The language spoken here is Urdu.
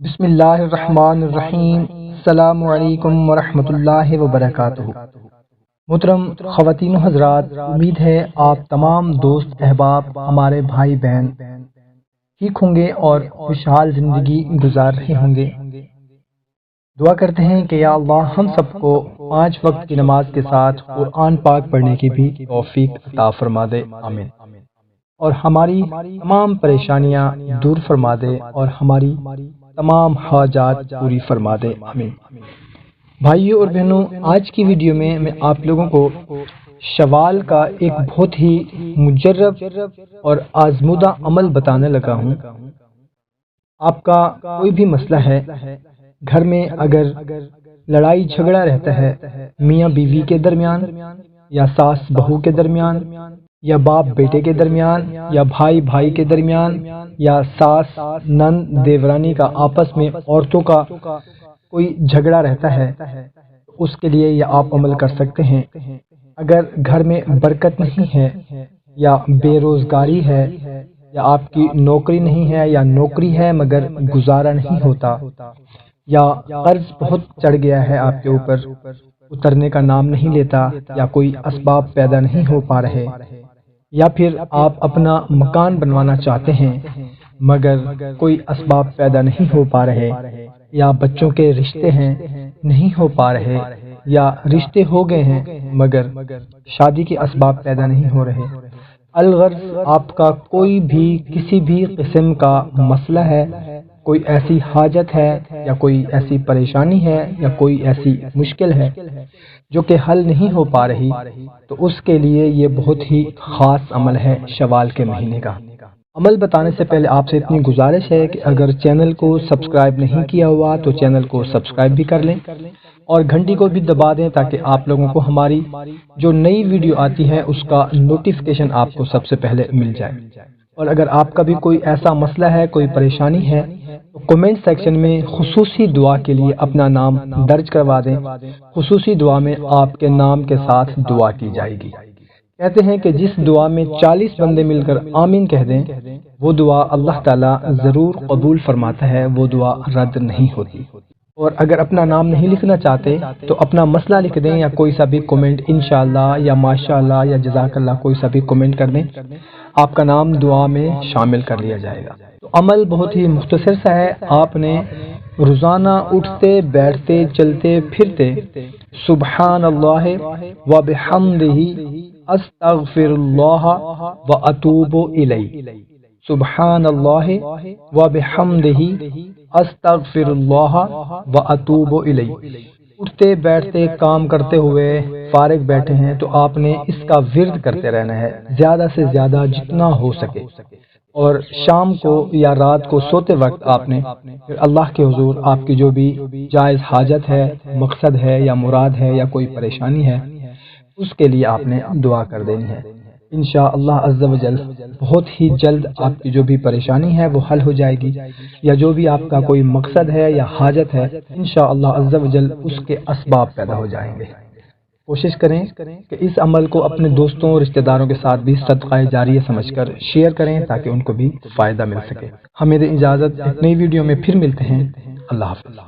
بسم اللہ الرحمن الرحیم۔ السلام علیکم ورحمۃ اللہ وبرکاتہ۔ محترم خواتین و حضرات، امید ہے آپ تمام دوست احباب ہمارے بھائی بہن ٹھیک ہوں گے اور خوشحال زندگی گزار رہے ہوں گے۔ دعا کرتے ہیں کہ یا اللہ ہم سب کو 5 وقت کی نماز کے ساتھ قرآن پاک پڑھنے کی بھی توفیق عطا فرما دے، آمین، اور ہماری تمام پریشانیاں دور فرما دے اور ہماری تمام حاجات پوری فرما دے، آمین۔ بھائیوں اور بہنوں، آج کی ویڈیو میں آپ لوگوں کو شوال کا ایک بہت ہی مجرب اور آزمودہ عمل بتانے لگا ہوں۔ آپ کا کوئی بھی مسئلہ ہے، گھر میں اگر لڑائی جھگڑا رہتا ہے میاں بیوی کے درمیان، یا ساس بہو کے درمیان، یا باپ بیٹے کے درمیان، یا بھائی بھائی کے درمیان، یا ساس نند دیورانی کا آپس میں عورتوں کا کوئی جھگڑا رہتا ہے، اس کے لیے یہ آپ عمل کر سکتے ہیں۔ اگر گھر میں برکت نہیں ہے، یا بے روزگاری ہے، یا آپ کی نوکری نہیں ہے، یا نوکری ہے مگر گزارا نہیں ہوتا، یا قرض بہت چڑھ گیا ہے آپ کے اوپر، اترنے کا نام نہیں لیتا، یا کوئی اسباب پیدا نہیں ہو پا رہے، یا پھر آپ اپنا مکان بنوانا چاہتے ہیں مگر کوئی اسباب پیدا نہیں ہو پا رہے، یا بچوں کے رشتے ہیں نہیں ہو پا رہے، یا رشتے ہو گئے ہیں مگر شادی کے اسباب پیدا نہیں ہو رہے، الغرض آپ کا کوئی بھی کسی بھی قسم کا مسئلہ ہے، کوئی ایسی حاجت ہے، یا کوئی ایسی پریشانی ہے، یا کوئی ایسی مشکل ہے جو کہ حل نہیں ہو پا رہی، تو اس کے لیے یہ بہت ہی خاص عمل ہے شوال کے مہینے کا۔ عمل بتانے سے پہلے آپ سے اتنی گزارش ہے کہ اگر چینل کو سبسکرائب نہیں کیا ہوا تو چینل کو سبسکرائب بھی کر لیں اور گھنٹی کو بھی دبا دیں، تاکہ آپ لوگوں کو ہماری جو نئی ویڈیو آتی ہے اس کا نوٹیفیکیشن آپ کو سب سے پہلے مل جائے۔ اور اگر آپ کا بھی کوئی ایسا مسئلہ ہے، کوئی پریشانی ہے، تو کمنٹ سیکشن میں خصوصی دعا کے لیے اپنا نام درج کروا دیں۔ خصوصی دعا میں آپ کے نام کے ساتھ دعا کی جائے گی۔ کہتے ہیں کہ جس دعا میں 40 بندے مل کر آمین کہہ دیں، وہ دعا اللہ تعالیٰ ضرور قبول فرماتا ہے، وہ دعا رد نہیں ہوتی۔ اور اگر اپنا نام نہیں لکھنا چاہتے تو اپنا مسئلہ لکھ دیں، یا کوئی سا بھی کومنٹ انشاءاللہ یا ماشاءاللہ یا جزاک اللہ کوئی سا بھی کومنٹ کر دیں، آپ کا نام دعا میں شامل کر لیا جائے گا۔ تو عمل بہت ہی مختصر سا ہے، آپ نے روزانہ اٹھتے بیٹھتے چلتے پھرتے سبحان اللہ و بحمدہ استغفر اللہ و اتوب الیہ، سبحان اللہ و بحمدہ استغفر اللہ و اتوب الیہ۔ اٹھتے بیٹھتے کام کرتے ہوئے فارغ بیٹھے ہیں تو آپ نے اس کا ورد کرتے رہنا ہے، زیادہ سے زیادہ جتنا ہو سکے، اور شام کو یا رات کو سوتے وقت آپ نے پھر اللہ کے حضور آپ کی جو بھی جائز حاجت ہے، مقصد ہے یا مراد ہے یا کوئی پریشانی ہے، اس کے لیے آپ نے دعا کر دینی ہے۔ انشاءاللہ عز و جل بہت ہی جلد آپ کی جو بھی پریشانی ہے وہ حل ہو جائے گی، یا جو بھی آپ کا کوئی مقصد ہے یا حاجت ہے، انشاءاللہ عز و جل اس کے اسباب پیدا ہو جائیں گے۔ کوشش کریں کہ اس عمل کو اپنے دوستوں اور رشتہ داروں کے ساتھ بھی صدقہ جاریہ سمجھ کر شیئر کریں، تاکہ ان کو بھی فائدہ مل سکے۔ ہمیں دے اجازت، ایک نئی ویڈیو میں پھر ملتے ہیں۔ اللہ حافظ۔